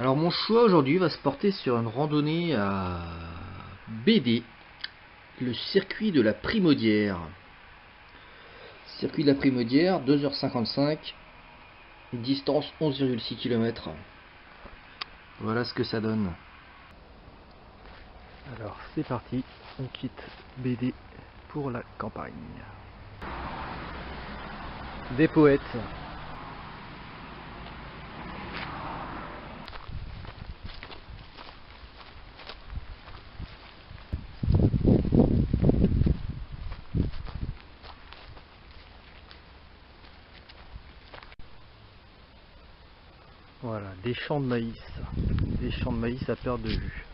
Alors mon choix aujourd'hui va se porter sur une randonnée à BD, le circuit de la Primaudière. Circuit de la Primaudière, 2h55, distance 11,6 km. Voilà ce que ça donne. Alors c'est parti, on quitte BD pour la campagne. Des poètes. Voilà, des champs de maïs à perte de vue.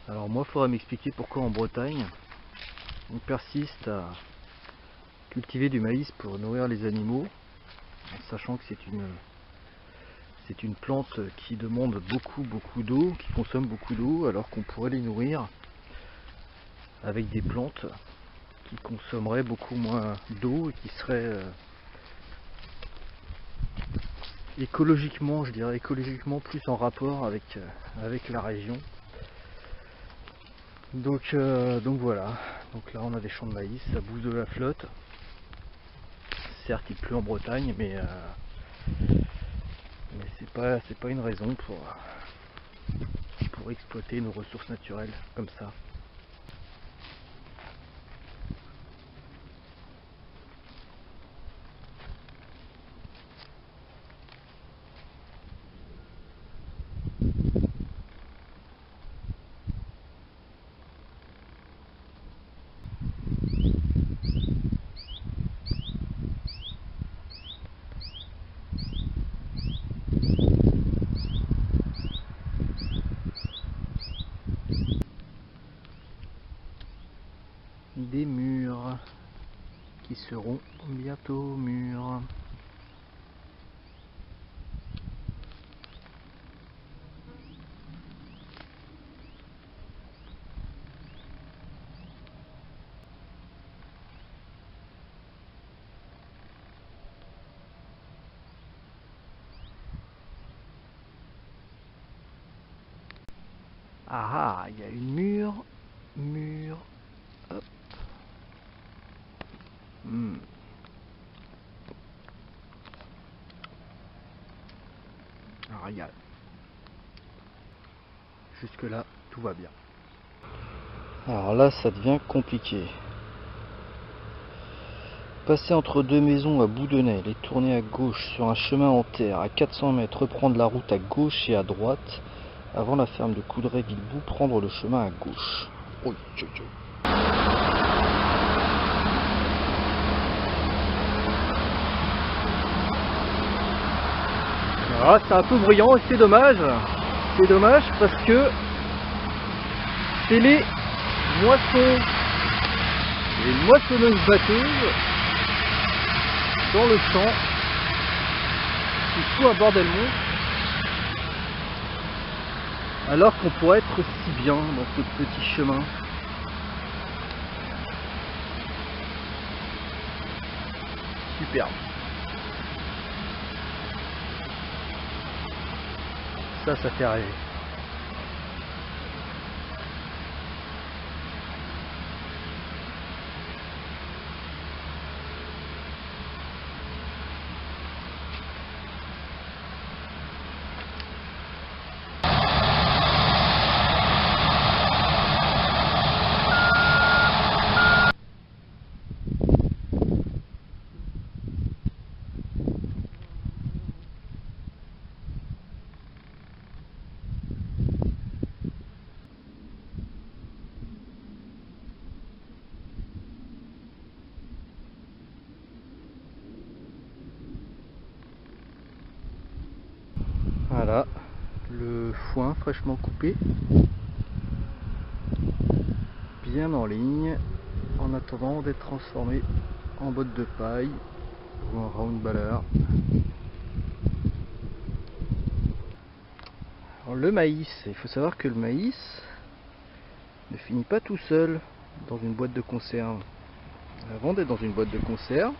Alors moi, il faudrait m'expliquer pourquoi en Bretagne, on persiste à cultiver du maïs pour nourrir les animaux, en sachant que c'est une plante qui demande beaucoup d'eau, qui consomme beaucoup d'eau, alors qu'on pourrait les nourrir avec des plantes qui consommeraient beaucoup moins d'eau et qui seraient écologiquement, je dirais écologiquement plus en rapport avec la région. Donc voilà, donc là on a des champs de maïs, ça bouge de la flotte. Certes il pleut en Bretagne, mais c'est pas une raison pour exploiter nos ressources naturelles comme ça. Des murs qui seront bientôt mûrs. Ah, il y a une mûre, hop. Un régal. Jusque là, tout va bien. Alors là, ça devient compliqué. Passer entre deux maisons à Boudonnel et tourner à gauche sur un chemin en terre à 400 mètres, reprendre la route à gauche et à droite, avant la ferme de Coudray-Villebout, prendre le chemin à gauche. Oui, voilà, c'est un peu bruyant et c'est dommage. C'est dommage parce que c'est les moissons. Les moissonneuses batteuses dans le champ qui fout un bordel monstre, alors qu'on pourrait être si bien dans ce petit chemin. Superbe. Ça fait rêver. Voilà, le foin fraîchement coupé, bien en ligne, en attendant d'être transformé en botte de paille ou en round baller. Alors le maïs, il faut savoir que le maïs ne finit pas tout seul dans une boîte de conserve. Avant d'être dans une boîte de conserve,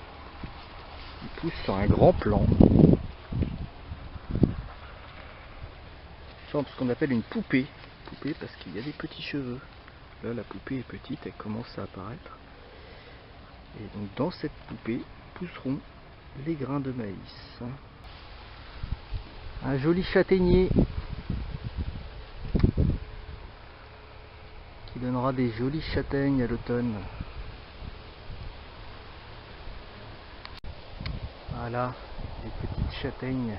il pousse sur un grand plan. forme ce qu'on appelle une poupée. Poupée parce qu'il y a des petits cheveux. Là la poupée est petite, elle commence à apparaître. Et donc dans cette poupée pousseront les grains de maïs. Un joli châtaignier qui donnera des jolies châtaignes à l'automne. Voilà, des petites châtaignes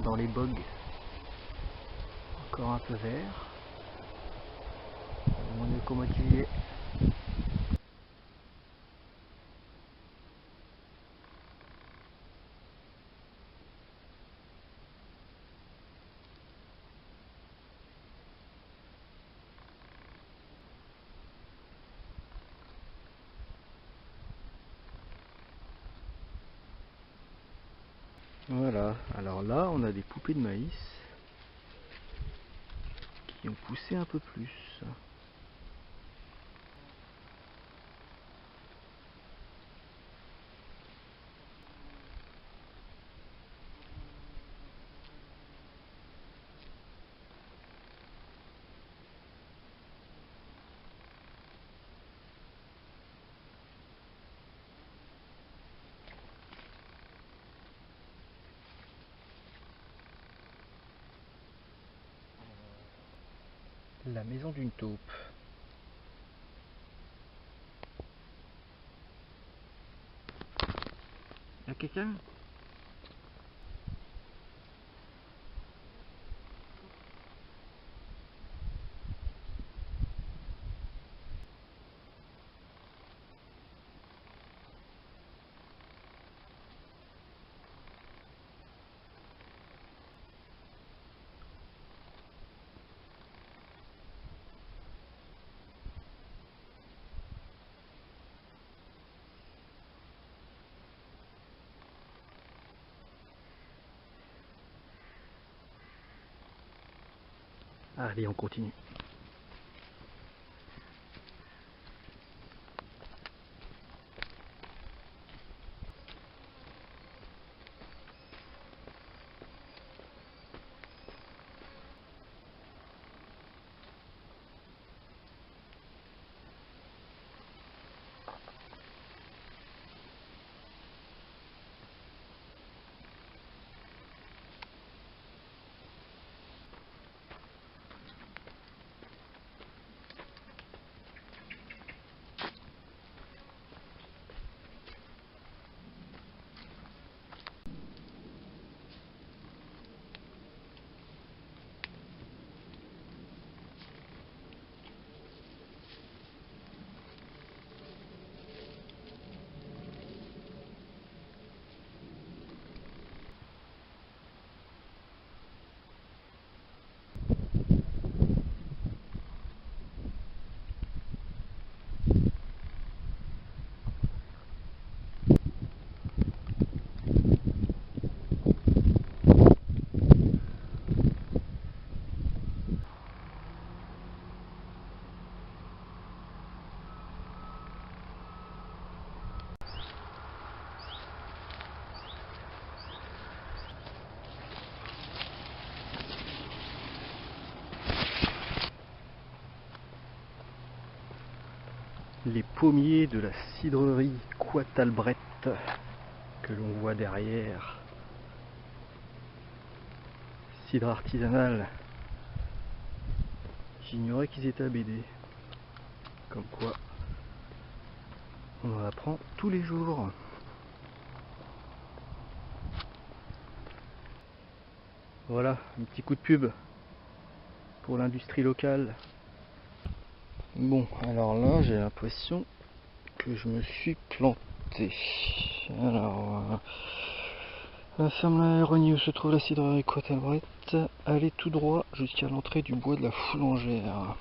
dans les bogues. Encore un peu vert. On est qu'au mois de juillet. Voilà, alors là on a des poupées de maïs qui ont poussé un peu plus. La maison d'une taupe. Y'a quelqu'un ? Allez, on continue. Les pommiers de la cidrerie Quatalbret que l'on voit derrière. Cidre artisanal. J'ignorais qu'ils étaient à BD. Comme quoi, on en apprend tous les jours. Voilà, un petit coup de pub pour l'industrie locale. Bon, alors là, j'ai l'impression que je me suis planté. Alors, la ferme l'aéronie où se trouve la cidrerie Quatalbret, allez tout droit jusqu'à l'entrée du bois de la Foulangère.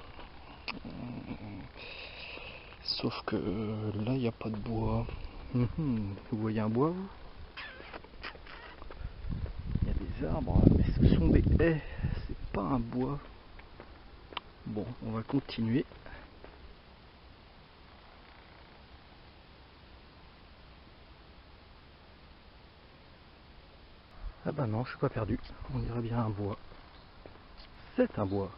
Sauf que là, il n'y a pas de bois. Vous voyez un bois, vous? Il y a des arbres, mais ce sont des haies, c'est pas un bois. Bon, on va continuer. Ah bah non, je suis pas perdu. On dirait bien un bois. C'est un bois.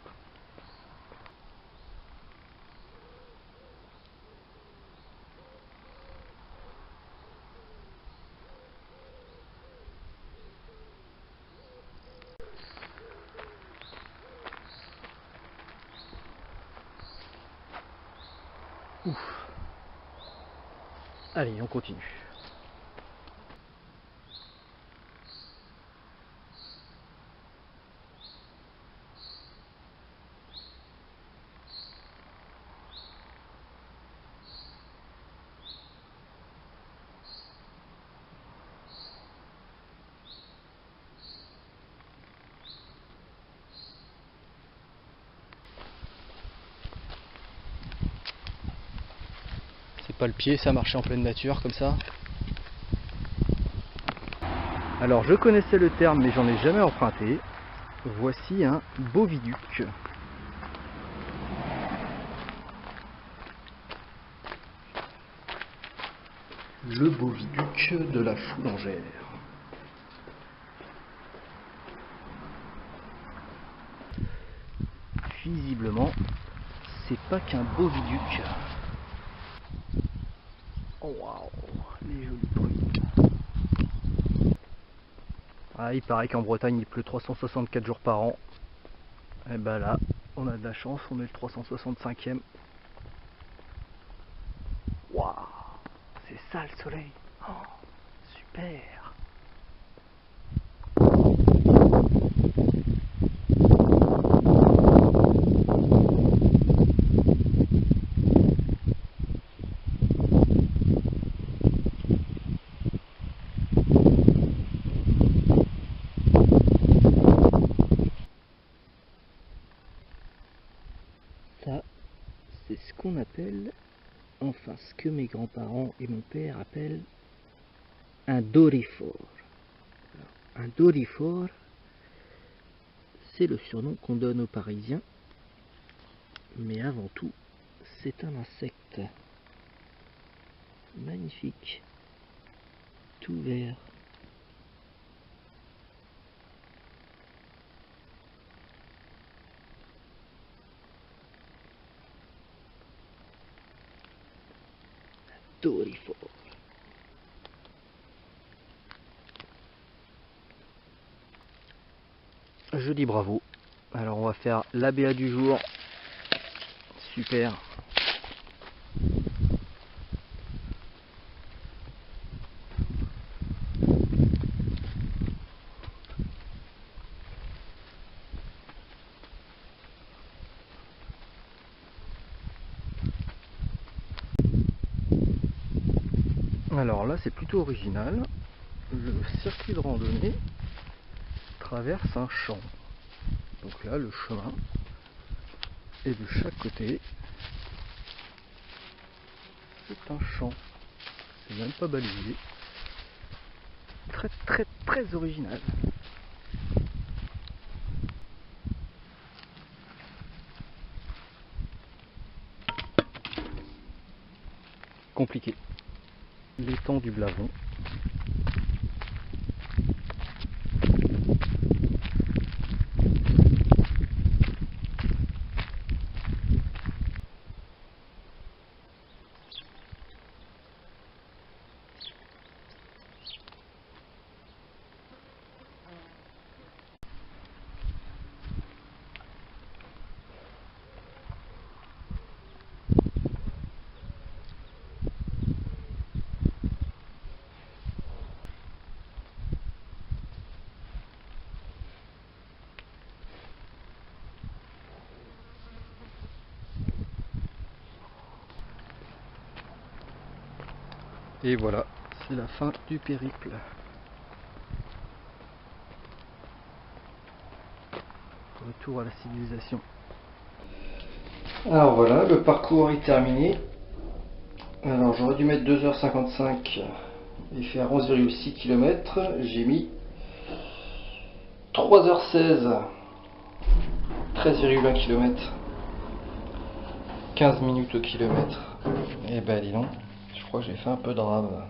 Ouf. Allez, on continue. C'est pas le pied, ça marchait en pleine nature comme ça. Alors je connaissais le terme mais j'en ai jamais emprunté. Voici un boviduc. Le boviduc de la Foulangère. Visiblement, c'est pas qu'un boviduc. Oh waouh, les jolis fruits. Ah, il paraît qu'en Bretagne il pleut 364 jours par an. Et ben là, on a de la chance, on est le 365e. Waouh, c'est ça le soleil. Oh, super. Ça, c'est ce qu'on appelle, enfin ce que mes grands-parents et mon père appellent un dorifort. Un dorifort, c'est le surnom qu'on donne aux Parisiens, mais avant tout, c'est un insecte magnifique, tout vert. Dorifort. Je dis bravo. Alors on va faire l'ABA du jour. Super. Alors là c'est plutôt original. Le circuit de randonnée traverse un champ. Donc là le chemin est de chaque côté. C'est un champ. C'est même pas balayé. Très très très original. Compliqué. L'étang du Blavon. Et voilà, c'est la fin du périple. Retour à la civilisation. Alors voilà, le parcours est terminé. Alors j'aurais dû mettre 2h55 et faire 11,6 km. J'ai mis 3h16, 13,1 km. 15 minutes au kilomètre. Et ben dis donc, je crois que j'ai fait un peu de rame.